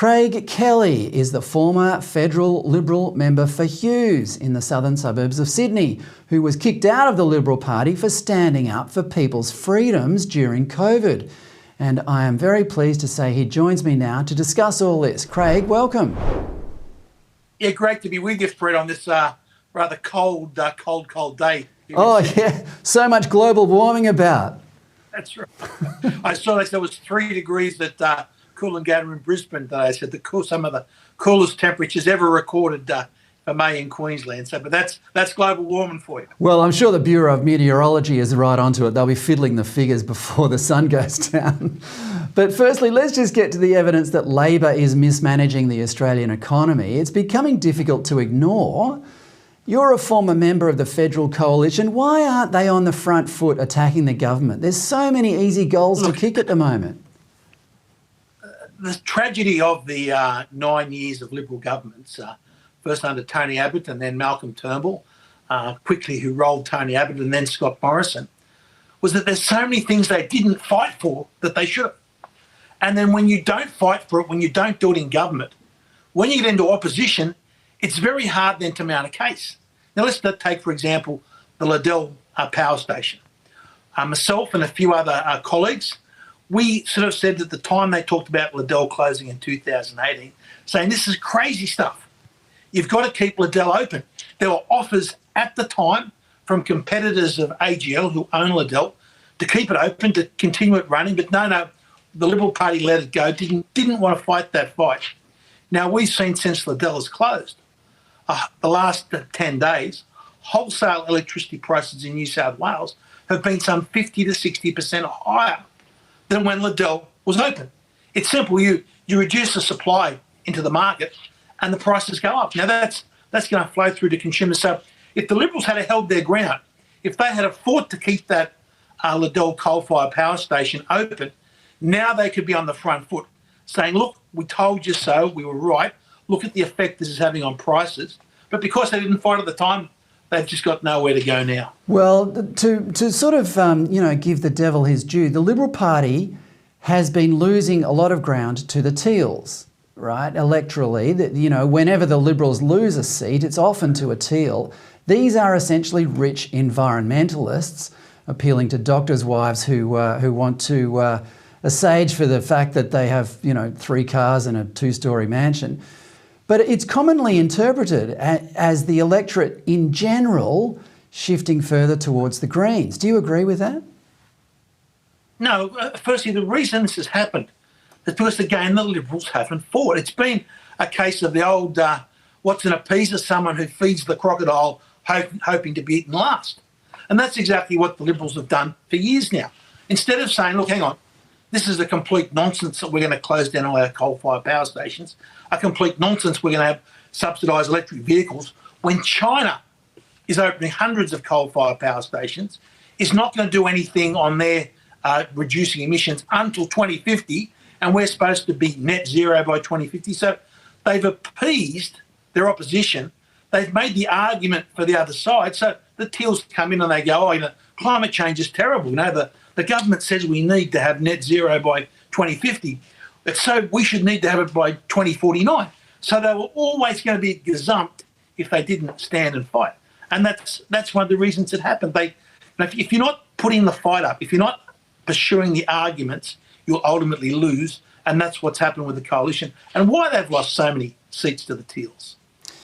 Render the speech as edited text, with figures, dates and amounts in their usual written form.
Craig Kelly is the former federal Liberal member for Hughes in the southern suburbs of Sydney, who was kicked out of the Liberal Party for standing up for people's freedoms during COVID. And I am very pleased to say he joins me now to discuss all this. Craig, welcome. Yeah, great to be with you, Fred, on this rather cold day. Oh, yeah. So much global warming about. That's right. I saw there was 3 degrees at Coolangatta in Brisbane today. So some of the coolest temperatures ever recorded for May in Queensland. So, but that's global warming for you. Well, I'm sure the Bureau of Meteorology is right onto it. They'll be fiddling the figures before the sun goes down. But firstly, let's just get to the evidence that Labor is mismanaging the Australian economy. It's becoming difficult to ignore. You're a former member of the federal coalition. Why aren't they on the front foot attacking the government? There's so many easy goals to kick at the moment. The tragedy of the 9 years of Liberal governments, first under Tony Abbott and then Malcolm Turnbull, quickly who rolled Tony Abbott and then Scott Morrison, was that there's so many things they didn't fight for that they should have. And then when you don't fight for it, when you don't do it in government, when you get into opposition, it's very hard then to mount a case. Now let's take, for example, the Liddell power station. Myself and a few other colleagues, we sort of said at the time they talked about Liddell closing in 2018, saying this is crazy stuff. You've got to keep Liddell open. There were offers at the time from competitors of AGL who own Liddell to keep it open, to continue it running, but no, the Liberal Party let it go, didn't want to fight that fight. Now we've seen since Liddell has closed, the last 10 days, wholesale electricity prices in New South Wales have been some 50 to 60% higher than when Liddell was open. It's simple. You reduce the supply into the market and the prices go up. Now that's going to flow through to consumers. So if the Liberals had held their ground, if they had fought to keep that Liddell coal-fired power station open, now they could be on the front foot saying, look, we told you so, we were right, look at the effect this is having on prices. But because they didn't fight at the time, they've just got nowhere to go now. Well, to sort of, give the devil his due, the Liberal Party has been losing a lot of ground to the Teals, right, electorally. Whenever the Liberals lose a seat, it's often to a Teal. These are essentially rich environmentalists appealing to doctors' wives who want to assage for the fact that they have, 3 cars and a 2-storey mansion. But it's commonly interpreted as the electorate in general shifting further towards the Greens. Do you agree with that? No. Firstly, the reason this has happened is because, again, the Liberals haven't fought. It's been a case of the old what's an appeaser, someone who feeds the crocodile hoping to be eaten last. And that's exactly what the Liberals have done for years now. Instead of saying, look, hang on, this is a complete nonsense that we're going to close down all our coal-fired power stations, a complete nonsense we're going to have subsidised electric vehicles, when China is opening hundreds of coal-fired power stations, is not going to do anything on their reducing emissions until 2050, and we're supposed to be net zero by 2050. So they've appeased their opposition. They've made the argument for the other side. So the Teals come in and they go, climate change is terrible. The government says we need to have net zero by 2050. So we should need to have it by 2049. So they were always going to be gazumped if they didn't stand and fight. And that's one of the reasons it happened. If you're not putting the fight up, if you're not pursuing the arguments, you'll ultimately lose. And that's what's happened with the coalition and why they've lost so many seats to the Teals.